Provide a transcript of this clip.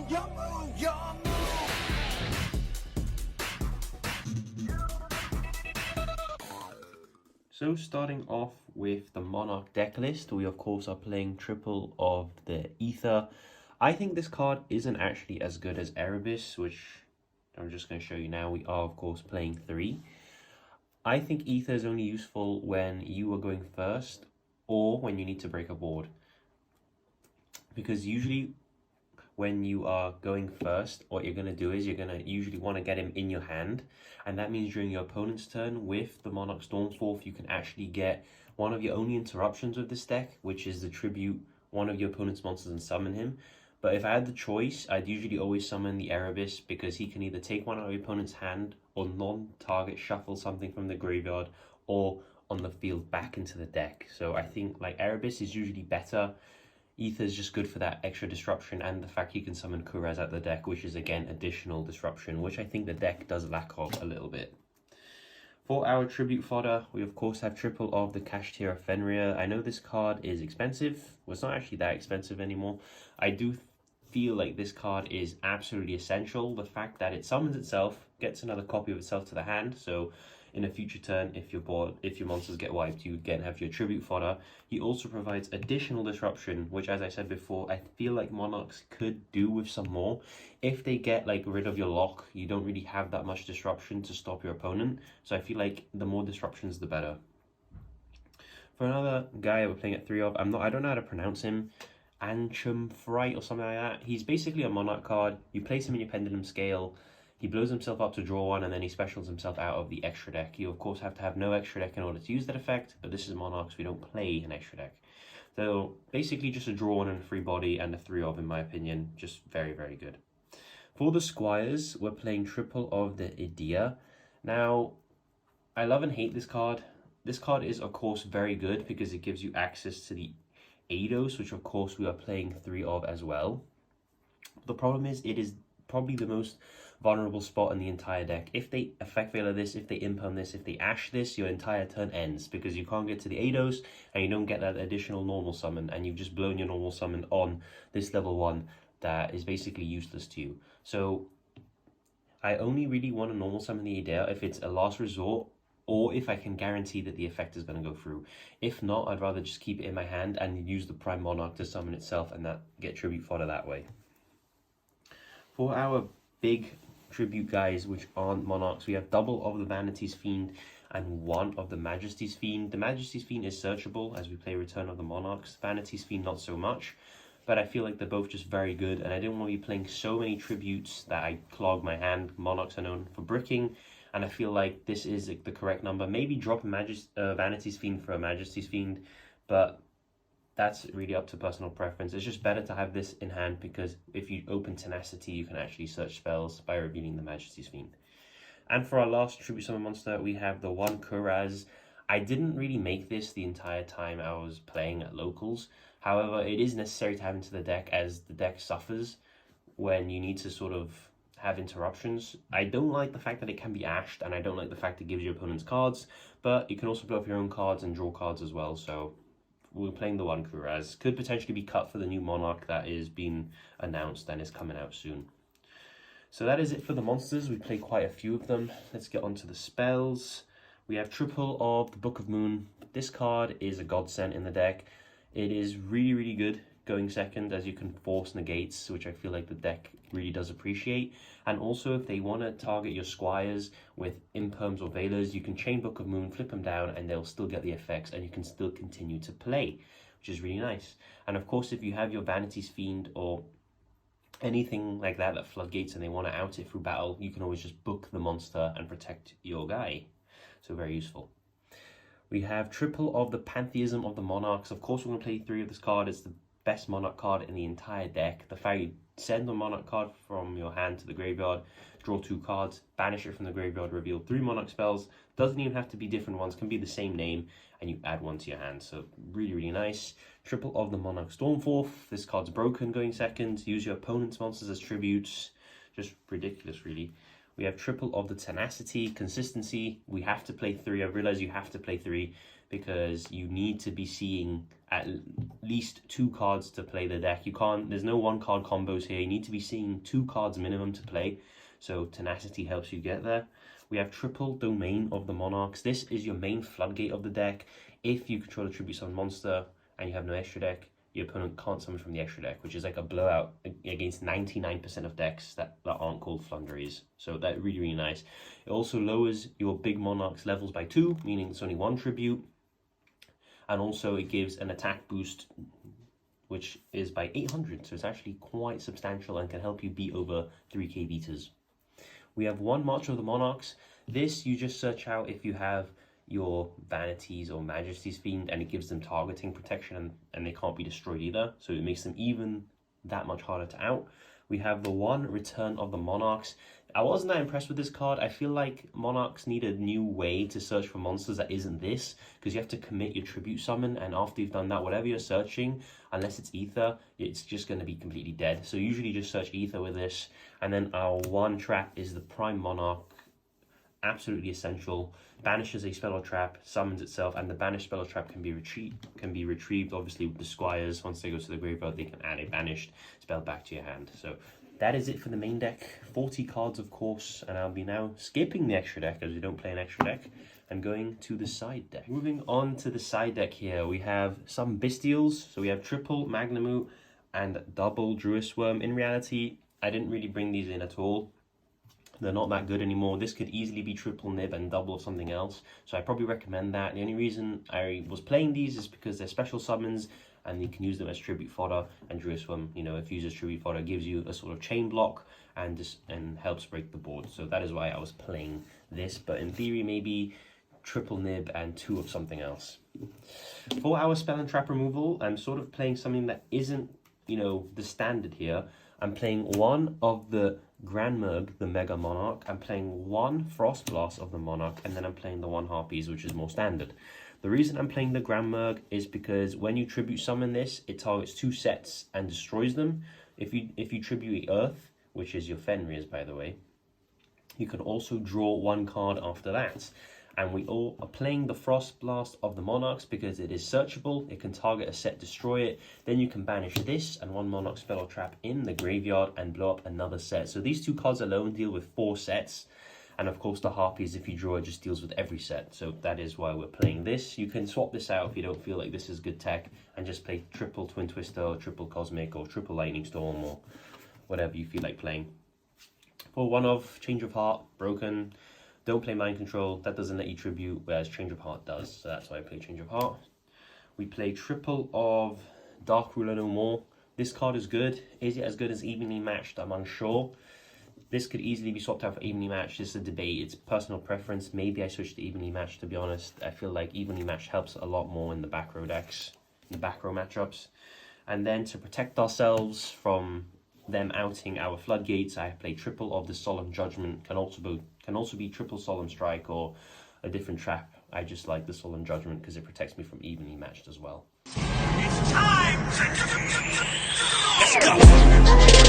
Your move, your move. So starting off with the Monarch deck list, we of course are playing triple of the Ether. I think this card isn't actually as good as Erebus, which I'm just going to show you now. We are of course playing 3. I think Ether is only useful when you are going first or when you need to break a board. Because usually when you are going first, what you're going to do is you're going to usually want to get him in your hand. And that means during your opponent's turn with the Monarch Stormforth, you can actually get one of your only interruptions with this deck, which is to tribute one of your opponent's monsters and summon him. But if I had the choice, I'd usually always summon the Erebus because he can either take one out of your opponent's hand or non-target shuffle something from the graveyard or on the field back into the deck. So I think like Erebus is usually better. Ether is just good for that extra disruption and the fact you can summon Kuraz out the deck, which is again additional disruption, which I think the deck does lack of a little bit. For our tribute fodder, we of course have triple of the Kashtira Fenrir. I know this card is expensive. Well, it's not actually that expensive anymore. I do feel like this card is absolutely essential. The fact that it summons itself, gets another copy of itself to the hand, so in a future turn, if your monsters get wiped, you again have your tribute fodder. He also provides additional disruption, which, as I said before, I feel like Monarchs could do with some more. If they get like rid of your lock, you don't really have that much disruption to stop your opponent. So I feel like the more disruptions, the better. For another guy we're playing at 3 of, I don't know how to pronounce him. Anchumfrite or something like that. He's basically a Monarch card. You place him in your Pendulum Scale. He blows himself up to draw one, and then he specials himself out of the extra deck. You, of course, have to have no extra deck in order to use that effect, but this is Monarchs. We don't play an extra deck. So, basically just a draw one and a free body, and a 3 of, in my opinion. Just very, very good. For the Squires, we're playing triple of the Idea. Now, I love and hate this card. This card is, of course, very good because it gives you access to the Eidos, which, of course, we are playing 3 of as well. The problem is, it is probably the most vulnerable spot in the entire deck. If they effect veiler this, if they imperm this, if they ash this, your entire turn ends because you can't get to the Eidos and you don't get that additional normal summon, and you've just blown your normal summon on this level 1 that is basically useless to you. So I only really want to normal summon the Idea if it's a last resort or if I can guarantee that the effect is going to go through. If not, I'd rather just keep it in my hand and use the Prime Monarch to summon itself and that get tribute fodder that way. For our big tribute guys, which aren't Monarchs, we have double of the Vanity's Fiend and 1 of the Majesty's Fiend. The Majesty's Fiend is searchable as we play Return of the Monarchs. Vanity's Fiend not so much, but I feel like they're both just very good, and I didn't want to be playing so many tributes that I clog my hand. Monarchs are known for bricking, and I feel like this is the correct number. Maybe drop Vanity's Fiend for a Majesty's Fiend, but that's really up to personal preference. It's just better to have this in hand because if you open Tenacity, you can actually search spells by revealing the Majesty's Fiend. And for our last tribute summon monster, we have the 1 Kuraz. I didn't really make this the entire time I was playing at locals. However, it is necessary to have into the deck as the deck suffers when you need to sort of have interruptions. I don't like the fact that it can be ashed, and I don't like the fact it gives your opponents cards, but you can also blow up your own cards and draw cards as well, so we're playing the 1 Kuraz. Could potentially be cut for the new Monarch that is being announced and is coming out soon. So that is it for the monsters. We played quite a few of them. Let's get on to the spells. We have triple of the Book of Moon. This card is a godsend in the deck. It is really, really good going second as you can force negates, which I feel like the deck really does appreciate. And also if they want to target your Squires with imperms or veilers, you can chain Book of Moon, flip them down, and they'll still get the effects and you can still continue to play, which is really nice. And of course, if you have your Vanity's Fiend or anything like that floodgates and they want to out it through battle, you can always just book the monster and protect your guy. So very useful. We have triple of the Pantheism of the Monarchs. Of course, we're going to play 3 of this card. It's the best Monarch card in the entire deck. The fact you send the Monarch card from your hand to the graveyard, draw 2 cards, banish it from the graveyard, reveal 3 Monarch spells. Doesn't even have to be different ones, can be the same name, and you add 1 to your hand. So really, really nice. Triple of the Monarch Stormforth. This card's broken going second. Use your opponent's monsters as tributes. Just ridiculous, really. We have triple of the Tenacity, Consistency. We have to play 3. I realize you have to play 3 because you need to be seeing at least 2 cards to play the deck. You can't, there's no 1-card combos here. You need to be seeing 2 cards minimum to play. So Tenacity helps you get there. We have Triple Domain of the Monarchs. This is your main floodgate of the deck. If you control a tribute summon monster and you have no extra deck, your opponent can't summon from the extra deck, which is like a blowout against 99% of decks that aren't called Flunderies. So that's really, really nice. It also lowers your big Monarch's levels by 2, meaning it's only 1 tribute. And also it gives an attack boost, which is by 800. So it's actually quite substantial and can help you beat over 3k beaters. We have 1 March of the Monarchs. This you just search out if you have your Vanities or Majesty's Fiend, and it gives them targeting protection, and they can't be destroyed either, so it makes them even that much harder to out. We have the 1 Return of the Monarchs. I wasn't that impressed with this card. I feel like Monarchs need a new way to search for monsters that isn't this, because you have to commit your tribute summon, and after you've done that, whatever you're searching, unless it's Ether, it's just going to be completely dead. So usually just search Ether with this. And then our 1 trap is the Prime Monarch. Absolutely essential. Banishes a spell or trap, summons itself, and the banished spell or trap can be retrieved obviously with the squires. Once they go to the graveyard, they can add a banished spell back to your hand. So that is it for the main deck. 40 cards, of course, and I'll be now skipping the extra deck as we don't play an extra deck and going to the side deck. Moving on to the side deck here, we have some Bestials. So we have triple Magnemute and double Druid Worm. In reality, I didn't really bring these in at all. They're not that good anymore. This could easily be triple Nib and double of something else, so I probably recommend that. The only reason I was playing these is because they're special summons and you can use them as tribute fodder, and Druid Worm, you know, if used as tribute fodder, gives you a sort of chain block and helps break the board. So that is why I was playing this, but in theory maybe triple Nib and 2 of something else. For our spell and trap removal, I'm sort of playing something that isn't, you know, the standard here. I'm playing 1 of the Grand Murg, the Mega Monarch. I'm playing 1 Frost Blast of the Monarch, and then I'm playing the 1 Harpies, which is more standard. The reason I'm playing the Grand Murg is because when you tribute summon this, it targets 2 sets and destroys them. If you tribute a Earth, which is your Fenrir's by the way, you can also draw 1 card after that. And we all are playing the Frost Blast of the Monarchs because it is searchable, it can target a set, destroy it, then you can banish this and 1 Monarch spell or trap in the graveyard and blow up another set. So these 2 cards alone deal with 4 sets, and of course the Harpies, if you draw it, just deals with every set. So that is why we're playing this. You can swap this out if you don't feel like this is good tech and just play triple Twin Twister or triple Cosmic or triple Lightning Storm or whatever you feel like playing. For 1 of Change of Heart, Broken. Don't play Mind Control, that doesn't let you tribute, whereas Change of Heart does, so that's why I play Change of Heart. We play triple of Dark Ruler No More. This card is good. Is it as good as Evenly Matched? I'm unsure. This could easily be swapped out for Evenly Matched. This is a debate, it's personal preference. Maybe I switch to Evenly Matched, to be honest. I feel like Evenly Matched helps a lot more in the back row decks, in the back row matchups. And then to protect ourselves from them outing our floodgates, I play triple of the Solemn Judgment. Can also be triple Solemn Strike or a different trap. I just like the Solemn Judgment because it protects me from Evenly Matched as well. It's time! Let's go!